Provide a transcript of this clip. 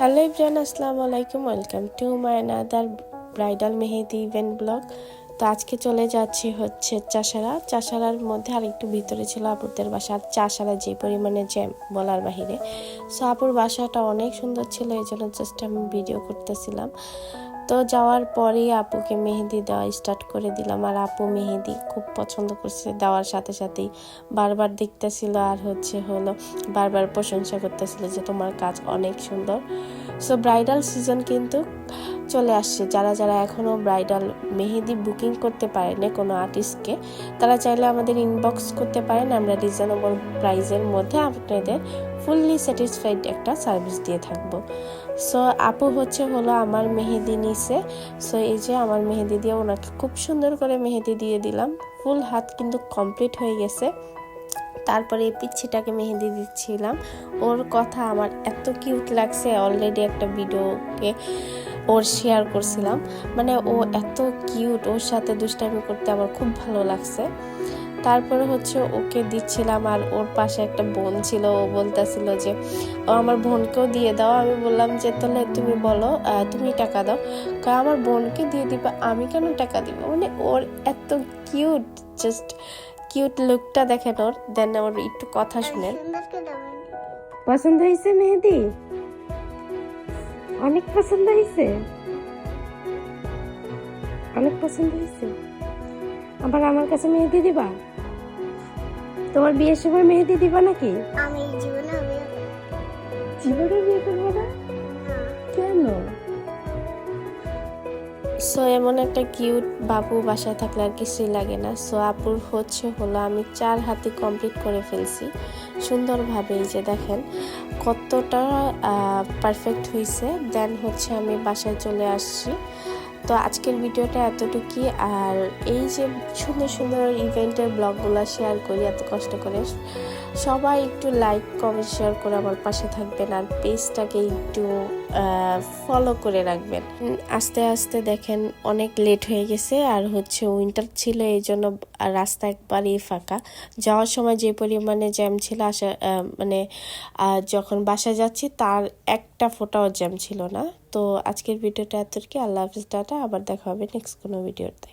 Hello everyone, আসসালামু আলাইকুম। Welcome to my another bridal Mehedi event blog. তো আজকে চলে যাচ্ছি হচ্ছে চাষারার মধ্যে আর একটু ভিতরে ছিল আপুদের বাসা। আর চাষারা যে পরিমাণে জ্যাম বলার বাহিরে। সো আপুর বাসাটা অনেক সুন্দর ছিল, এই জন্য জাস্ট আমি ভিডিও করতেছিলাম। তো যাওয়ার পরেই আপুকে মেহেদি দেওয়া স্টার্ট করে দিলাম। আর আপু মেহেদি খুব পছন্দ করছে, দেওয়ার সাথে সাথেই বারবার দেখতেছিল আর হলো বারবার প্রশংসা করতেছিল যে তোমার কাজ অনেক সুন্দর। সো ব্রাইডাল সিজন কিন্তু চলে আসছে। যারা যারা এখনও ব্রাইডাল মেহেদি বুকিং করতে পারেনি কোনো আর্টিস্টকে, তারা চাইলে আমাদের ইনবক্স করতে পারেন। আমরা রিজনেবল প্রাইসের মধ্যে আপনাদের ফুললি স্যাটিসফাইড একটা সার্ভিস দিয়ে থাকবো। সো আপু হলো আমার মেহেদি নিছে। সো এই যে আমার মেহেদি দিয়ে ওনাকে খুব সুন্দর করে মেহেদি দিয়ে দিলাম। ফুল হাত কিন্তু কমপ্লিট হয়ে গেছে। তারপরে এই পিচ্ছিটাকে মেহেদি দিচ্ছিলাম। ওর কথা আমার এত কিউট লাগছে, অলরেডি একটা ভিডিওকে ওর শেয়ার করছিলাম। মানে ও এত কিউট, ওর সাথে দুষ্টামি করতে আমার খুব ভালো লাগছে। তারপরে ওকে দিচ্ছিলাম। আর ওর পাশে একটা বোন ছিল, ও বলতেছিল যে ও আমার বোনকেও দিয়ে দাও। আমি বললাম যে তাহলে তুমি বলো, তুমি টাকা দাও। আমার বোনকে দিয়ে দিবা, আমি কেন টাকা দিব? মানে ওর এত কিউট, জাস্ট কিউট লুকটা দেখেন ওর। দেন ওর একটু কথা শুনেন। পছন্দ হয়েছে মেহেদি? অনেক পছন্দ হয়েছে, অনেক পছন্দ হয়েছে। আবার আমার কাছে মেহেদি দিবা? তোমার বিয়ের সময় মেহেদি দিবা নাকি? আমি জীবনে বিয়ে করবো না? কেন? সো এমন একটা কিউট বাবু বাসায় থাকলে আর কিছুই লাগে না। সো আপুর হলো আমি 4 হাতে কমপ্লিট করে ফেলছি সুন্দরভাবে। এই যে দেখেন কতটা পারফেক্ট হয়েছে। দেন আমি বাসায় চলে আসছি। তো আজকের ভিডিওটা এতটুকুই। আর এই যে সুন্দর সুন্দর ইভেন্টের ব্লগগুলো শেয়ার করি এত কষ্ট করে, সবাই একটু লাইক কমেন্ট শেয়ার করে আমার পাশে থাকবেন। আর পেজটাকে একটু ফলো করে রাখবেন। আস্তে আস্তে দেখেন অনেক লেট হয়ে গেছে। আর উইন্টার ছিল, এই জন্য রাস্তা একবারেই ফাঁকা। যাওয়ার সময় যে পরিমাণে জ্যাম ছিল, যখন বাসায় যাচ্ছি তার একটা ফোঁটাও জ্যাম ছিল না। তো আজকের ভিডিওটা এতটুকু। আল্লাহ হাফিজ, টাটা। আবার দেখা হবে নেক্সট কোনো ভিডিওতে।